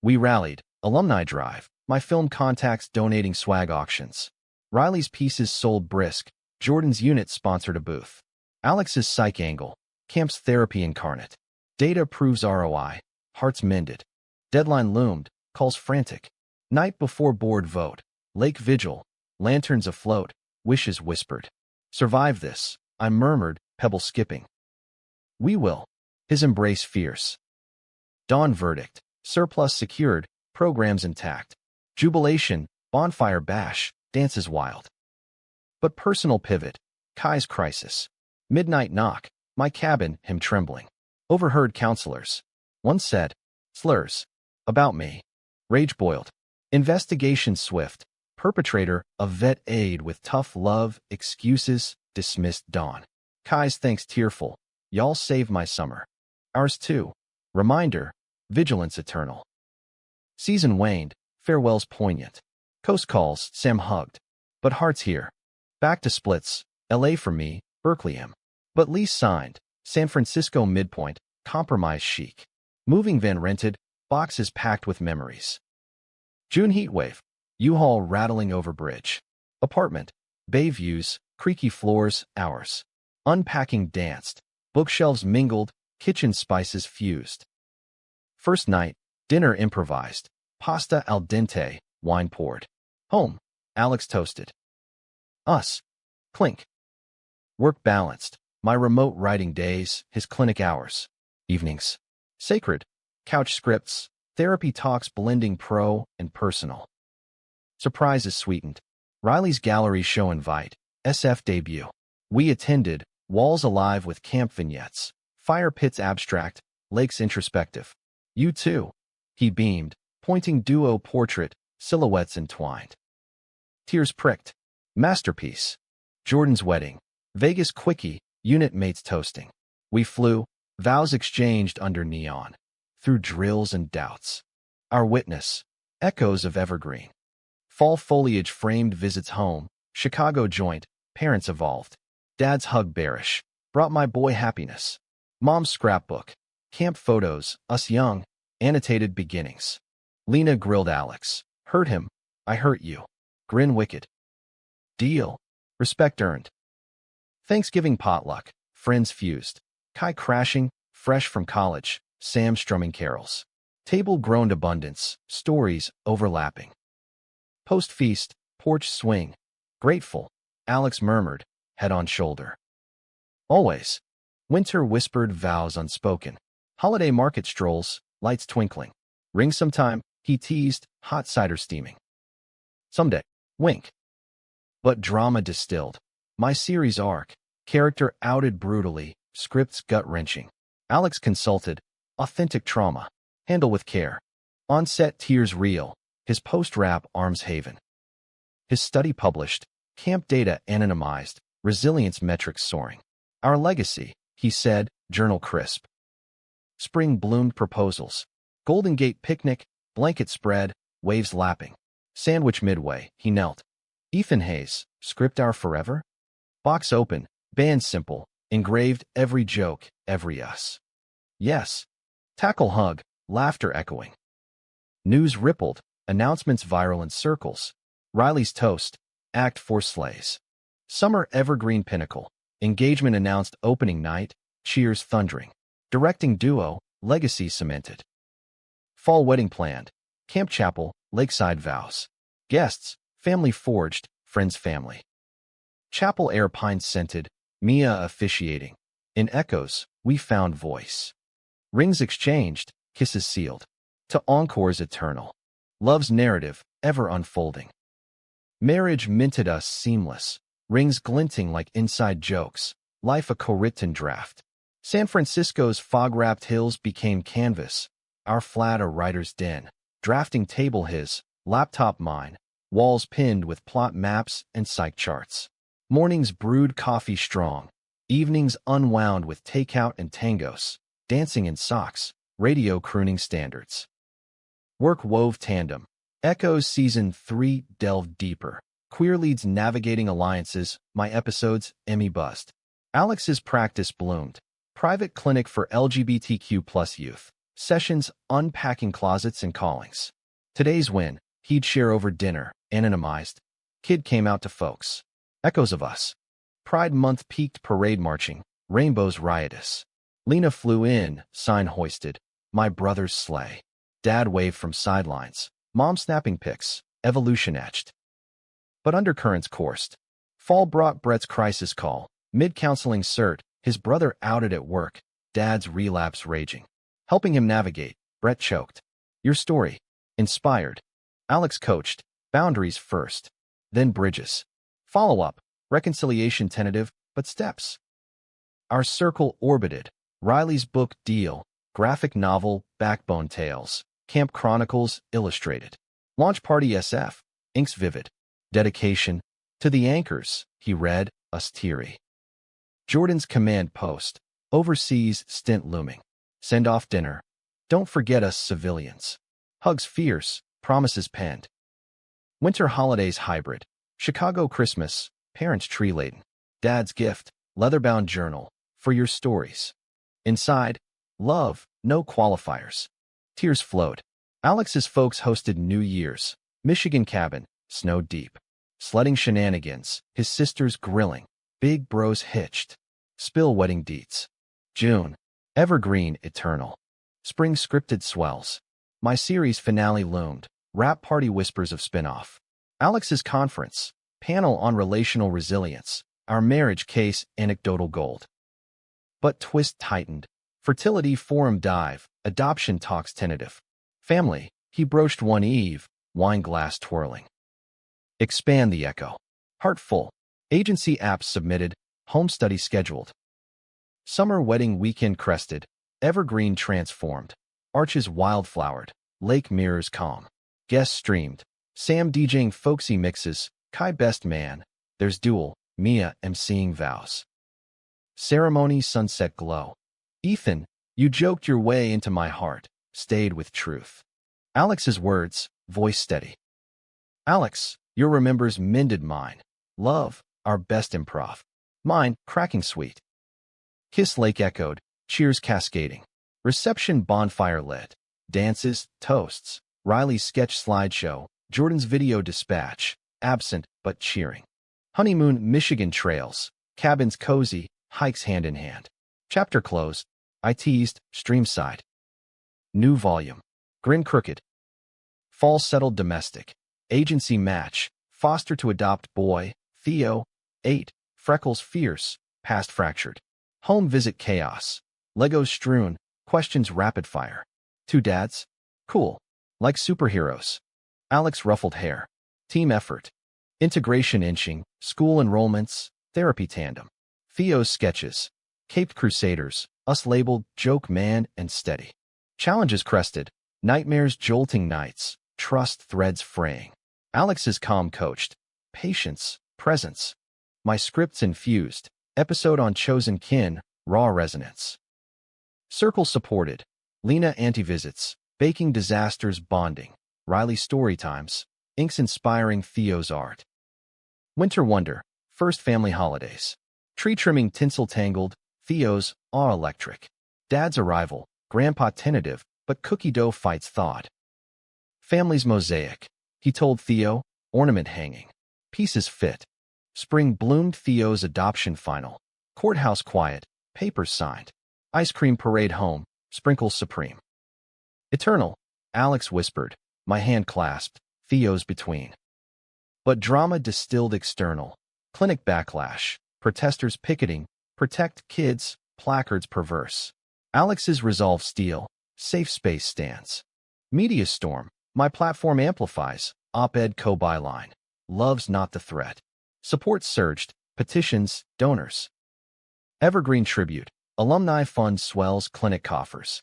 We rallied, alumni drive, my film contacts donating swag auctions. Riley's pieces sold brisk, Jordan's unit sponsored a booth. Alex's psych angle, camp's therapy incarnate. Data proves ROI, hearts mended. Deadline loomed, calls frantic. Night before board vote, lake vigil, lanterns afloat, wishes whispered. Survive this, I murmured, pebble skipping. We will. His embrace fierce. Dawn verdict, surplus secured, programs intact. Jubilation, bonfire bash, dances wild. But personal pivot, Kai's crisis. Midnight knock, my cabin, him trembling. Overheard counselors. One said, slurs. About me. Rage boiled. Investigation swift. Perpetrator, a vet aide with tough love, excuses, dismissed Dawn. Kai's thanks tearful. Y'all saved my summer. Ours too. Reminder, vigilance eternal. Season waned, farewells poignant. Coast calls, Sam hugged. But heart's here. Back to splits, LA for me, Berkeley him. But lease signed, San Francisco midpoint, compromise chic. Moving van rented, boxes packed with memories. June heatwave, U-Haul rattling over bridge. Apartment, bay views, creaky floors, ours. Unpacking danced, bookshelves mingled, kitchen spices fused. First night, dinner improvised, pasta al dente, wine poured. Home, Alex toasted. Us, clink. Work balanced, my remote writing days, his clinic hours. Evenings, sacred, couch scripts, therapy talks blending pro and personal. Surprises sweetened. Riley's gallery show invite, SF debut. We attended, walls alive with camp vignettes, fire pits abstract, lakes introspective. You too. He beamed, pointing duo portrait, silhouettes entwined. Tears pricked. Masterpiece. Jordan's wedding. Vegas quickie, unit mates toasting. We flew, vows exchanged under neon. Through drills and doubts. Our witness. Echoes of evergreen. Fall foliage framed visits home. Chicago joint. Parents evolved. Dad's hug bearish. Brought my boy happiness. Mom's scrapbook. Camp photos. Us young. Annotated beginnings. Lena grilled Alex. Hurt him. I hurt you. Grin wicked. Deal. Respect earned. Thanksgiving potluck. Friends fused. Kai crashing, fresh from college. Sam strumming carols. Table groaned abundance. Stories overlapping. Post-feast, porch swing. Grateful. Alex murmured, head on shoulder. Always. Winter whispered vows unspoken. Holiday market strolls, lights twinkling. Ring sometime, he teased, hot cider steaming. Someday. Wink. But drama distilled. My series arc. Character outed brutally, scripts gut-wrenching. Alex consulted. Authentic trauma. Handle with care. On-set tears real. His post-rap arms haven. His study published. Camp data anonymized. Resilience metrics soaring. Our legacy, he said, journal crisp. Spring bloomed proposals. Golden Gate picnic, blanket spread, waves lapping. Sandwich midway, he knelt. Ethan Hayes, script our forever? Box open, band simple, engraved every joke, every us. Yes. Tackle hug, laughter echoing. News rippled, announcements viral in circles. Riley's toast, Act 4 slays. Summer evergreen pinnacle, engagement announced opening night, cheers thundering. Directing duo, legacy cemented. Fall wedding planned, camp chapel, lakeside vows. Guests, family forged, friends family. Chapel air pine scented, Mia officiating. In echoes, we found voice. Rings exchanged, kisses sealed. To encores eternal. Love's narrative, ever unfolding. Marriage minted us seamless. Rings glinting like inside jokes. Life a co-written draft. San Francisco's fog-wrapped hills became canvas. Our flat a writer's den. Drafting table his, laptop mine. Walls pinned with plot maps and psych charts. Mornings brewed coffee strong. Evenings unwound with takeout and tangos. Dancing in socks. Radio crooning standards. Work wove tandem. Echoes Season 3 delved deeper. Queer leads navigating alliances. My episodes, Emmy buzzed. Alex's practice bloomed. Private clinic for LGBTQ+ youth. Sessions, unpacking closets and callings. Today's win, he'd share over dinner, anonymized. Kid came out to folks. Echoes of us. Pride Month peaked parade marching, rainbows riotous. Lena flew in, sign hoisted, my brother's sleigh. Dad waved from sidelines, mom snapping pics, evolution etched. But undercurrents coursed. Fall brought Brett's crisis call, mid-counseling cert, his brother outed at work, dad's relapse raging. Helping him navigate, Brett choked. Your story. Inspired. Alex coached, boundaries first. Then bridges. Follow-up, reconciliation tentative, but steps. Our circle orbited. Riley's book deal, graphic novel, Backbone Tales, Camp Chronicles, illustrated. Launch Party SF, inks vivid. Dedication. To the anchors, he read, us teary. Jordan's command post, overseas stint looming. Send-off dinner. Don't forget us civilians. Hugs fierce, promises penned. Winter holidays hybrid. Chicago Christmas, parents tree-laden. Dad's gift, leather-bound journal, for your stories. Inside, love, no qualifiers. Tears flowed. Alex's folks hosted New Year's. Michigan cabin, snow deep. Sledding shenanigans, his sisters grilling. Big bros hitched. Spill wedding deets. June. Evergreen eternal. Spring scripted swells. My series finale loomed. Rap party whispers of spin-off. Alex's conference. Panel on relational resilience. Our marriage case anecdotal gold. But twist tightened. Fertility forum dive. Adoption talks tentative. Family. He broached one eve. Wine glass twirling. Expand the echo. Heartful. Agency apps submitted. Home study scheduled. Summer wedding weekend crested. Evergreen transformed. Arches wildflowered. Lake mirrors calm. Guests streamed. Sam DJing folksy mixes. Kai best man. There's duel. Mia emceeing vows. Ceremony sunset glow. Ethan, you joked your way into my heart. Stayed with truth. Alex's words, voice steady. Alex, your remembers mended mine. Love, our best improv. Mine, cracking sweet. Kiss Lake echoed, cheers cascading. Reception bonfire lit. Dances, toasts. Riley's sketch slideshow. Jordan's video dispatch. Absent, but cheering. Honeymoon Michigan trails. Cabins cozy. Hikes hand in hand. Chapter close. I teased, streamside. New volume. Grin crooked. Fall settled domestic. Agency match. Foster to adopt boy. Theo. 8. Freckles fierce. Past fractured. Home visit chaos. Legos strewn. Questions rapid fire. 2 dads? Cool. Like superheroes. Alex ruffled hair. Team effort. Integration inching. School enrollments. Therapy tandem. Theo's sketches. Caped Crusaders. Us labeled joke man and steady. Challenges crested. Nightmares jolting nights. Trust threads fraying. Alex's calm coached. Patience. Presence. My scripts infused. Episode on chosen kin. Raw resonance. Circle supported. Lena anti-visits. Baking disasters bonding. Riley story times. Inks inspiring Theo's art. Winter wonder. First family holidays. Tree trimming tinsel tangled. Theo's awe electric. Dad's arrival. Grandpa tentative, but cookie dough fights thawed. Family's mosaic. He told Theo. Ornament hanging. Pieces fit. Spring bloomed Theo's adoption final. Courthouse quiet. Papers signed. Ice cream parade home. Sprinkles supreme. Eternal. Alex whispered. My hand clasped. Theo's between. But drama distilled external. Clinic backlash. Protesters picketing. Protect kids. Placards perverse. Alex's resolve steel. Safe space stands. Media storm. My platform amplifies. Op-ed co-byline. Love's not the threat. Support surged. Petitions. Donors. Evergreen tribute. Alumni fund swells clinic coffers.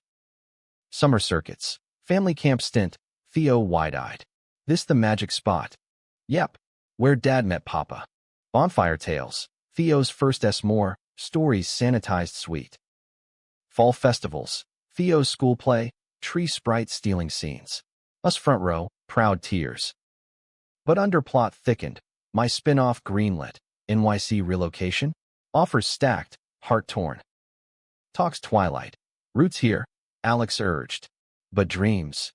Summer circuits. Family camp stint. Theo wide-eyed. This the magic spot. Yep. Where Dad met Papa. Bonfire tales. Theo's first S'more. Stories sanitized sweet. Fall festivals. Theo's school play. Tree sprite stealing scenes. Us front row. Proud tears. But underplot thickened. My spin-off greenlit. NYC relocation. Offers stacked. Heart torn. Talks twilight. Roots here. Alex urged. But dreams.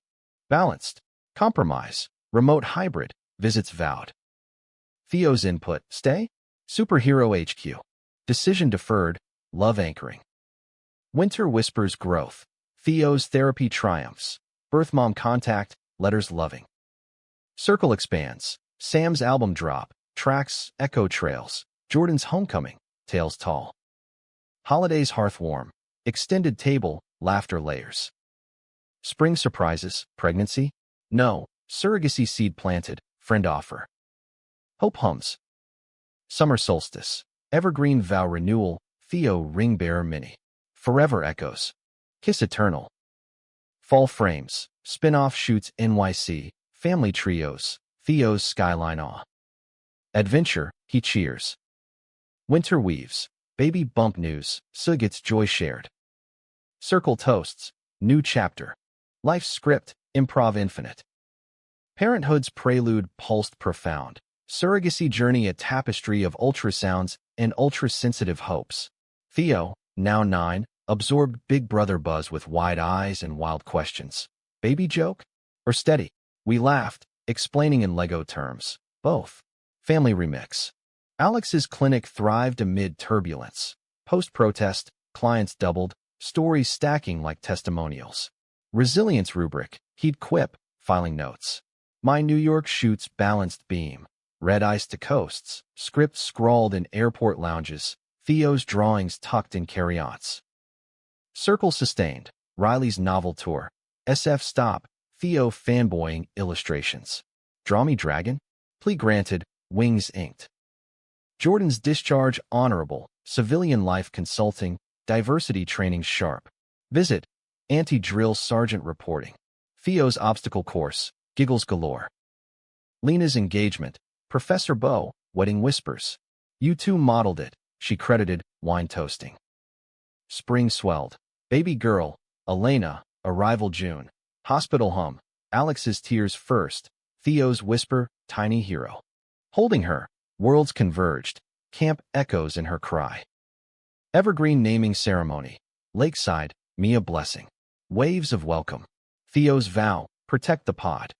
Balanced. Compromise. Remote hybrid. Visits vowed. Theo's input. Stay. Superhero HQ. Decision deferred. Love anchoring. Winter whispers growth. Theo's therapy triumphs. Birth mom contact. Letters loving. Circle expands. Sam's album drop. Tracks. Echo trails. Jordan's homecoming. Tales tall. Holidays hearth warm. Extended table. Laughter layers. Spring surprises. Pregnancy? No. Surrogacy seed planted. Friend offer. Hope hums. Summer solstice. Evergreen vow renewal. Theo ring bearer mini. Forever echoes. Kiss eternal. Fall frames. Spin-off shoots NYC. Family trios. Theo's skyline awe. Adventure. He cheers. Winter weaves. Baby bump news. Sugets joy shared. Circle toasts. New chapter. Life script. Improv infinite. Parenthood's prelude pulsed profound. Surrogacy journey a tapestry of ultrasounds and ultra-sensitive hopes. Theo, now 9, absorbed Big Brother buzz with wide eyes and wild questions. Baby joke? Or steady? We laughed, explaining in Lego terms. Both. Family remix. Alex's clinic thrived amid turbulence. Post-protest, clients doubled, stories stacking like testimonials. Resilience rubric, he'd quip, filing notes. My New York shoots balanced beam. Red ice to coasts, script scrawled in airport lounges, Theo's drawings tucked in carry-ons. Circle sustained, Riley's novel tour. SF stop, Theo fanboying illustrations. Draw me dragon? Plea granted, wings inked. Jordan's discharge honorable, civilian life consulting, diversity training sharp. Visit, anti-drill sergeant reporting. Theo's obstacle course, giggles galore. Lena's engagement, Professor Bo, wedding whispers. You two modeled it, she credited, wine toasting. Spring swelled. Baby girl, Elena, arrival June. Hospital hum, Alex's tears first. Theo's whisper, tiny hero. Holding her, worlds converged. Camp echoes in her cry. Evergreen naming ceremony. Lakeside, Mia blessing. Waves of welcome. Theo's vow, protect the pod.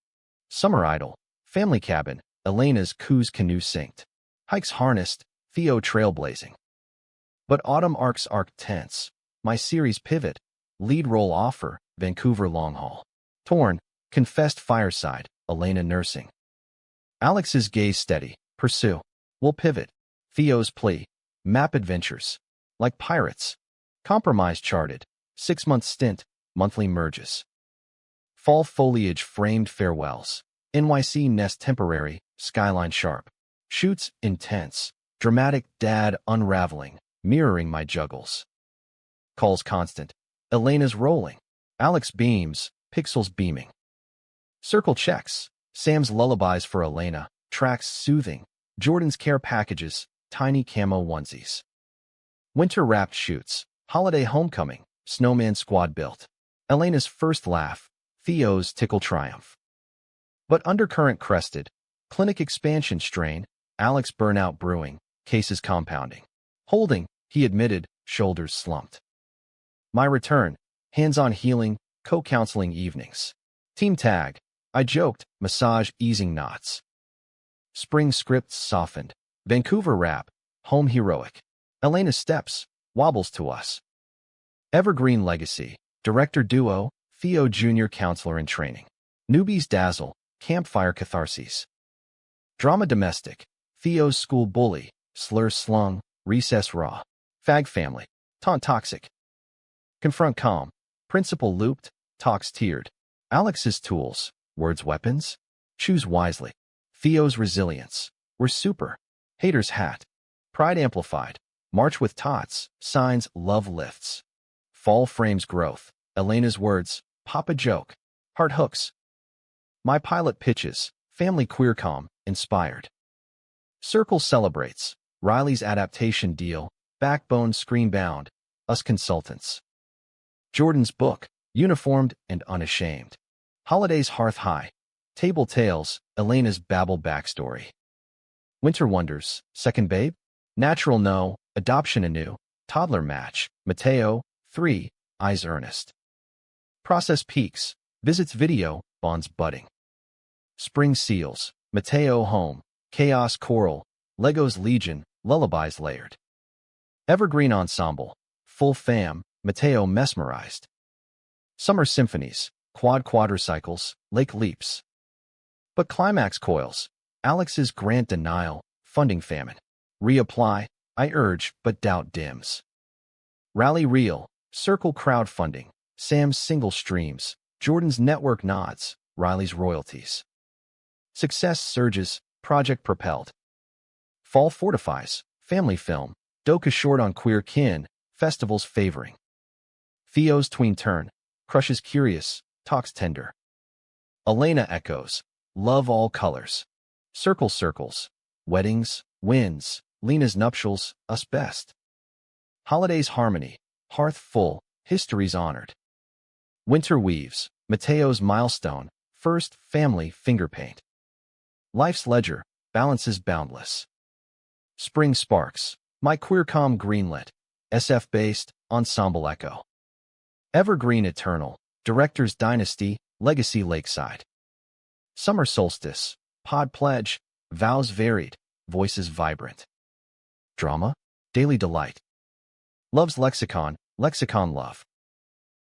Summer idol, family cabin. Elena's Coos canoe synced. Hikes harnessed, Theo trailblazing. But autumn arc tense. My series pivot. Lead role offer, Vancouver long haul. Torn, confessed fireside, Elena nursing. Alex's gaze steady, pursue. We'll pivot. Theo's plea, map adventures. Like pirates. Compromise charted. 6-month stint, monthly merges. Fall foliage framed farewells. NYC nest temporary, skyline sharp. Shoots intense. Dramatic dad unraveling, mirroring my juggles. Calls constant. Elena's rolling. Alex beams, pixels beaming. Circle checks. Sam's lullabies for Elena. Tracks soothing. Jordan's care packages. Tiny camo onesies. Winter wrapped shoots. Holiday homecoming. Snowman squad built. Elena's first laugh. Theo's tickle triumph. But undercurrent crested. Clinic expansion strain. Alex burnout brewing. Cases compounding. Holding, he admitted, shoulders slumped. My return. Hands-on healing. Co-counseling evenings. Team tag. I joked, massage easing knots. Spring scripts softened. Vancouver rap. Home heroic. Elena steps. Wobbles to us. Evergreen legacy. Director duo. Theo Jr. counselor in training. Newbies dazzle. Campfire catharses. Drama domestic. Theo's school bully. Slur slung. Recess raw. Fag family. Taunt toxic. Confront calm. Principal looped. Talks tiered. Alex's tools. Words weapons. Choose wisely. Theo's resilience. We're super. Haters hat. Pride amplified. March with tots. Signs love lifts. Fall frames growth. Elena's words. Papa joke. Heart hooks. My pilot pitches. Family queer calm. Inspired. Circle celebrates. Riley's adaptation deal. Backbone screen-bound. Us consultants. Jordan's book. Uniformed and unashamed. Holidays hearth high. Table tales. Elena's babble backstory. Winter wonders. Second babe? Natural no. Adoption anew. Toddler match. Mateo. 3. Eyes earnest. Process peaks, visits video, bonds budding. Spring seals, Mateo home, chaos choral, Legos legion, lullabies layered. Evergreen ensemble, full fam, Mateo mesmerized. Summer symphonies, quadricycles, lake leaps. But climax coils, Alex's grant denial, funding famine. Reapply, I urge, but doubt dims. Rally reel, circle crowdfunding, Sam's single streams, Jordan's network nods, Riley's royalties. Success surges, project propelled. Fall fortifies, family film, Doka short on queer kin, festivals favoring. Theo's tween turn, crushes curious, talks tender. Elena echoes, love all colors. Circle circles, weddings, wins, Lena's nuptials, us best. Holidays harmony, hearth full, histories honored. Winter weaves, Mateo's milestone, first family finger paint. Life's ledger, balances boundless. Spring sparks, my queercom greenlit, SF-based, ensemble echo. Evergreen eternal, director's dynasty, legacy lakeside. Summer solstice, pod pledge, vows varied, voices vibrant. Drama, daily delight. Love's lexicon, lexicon love.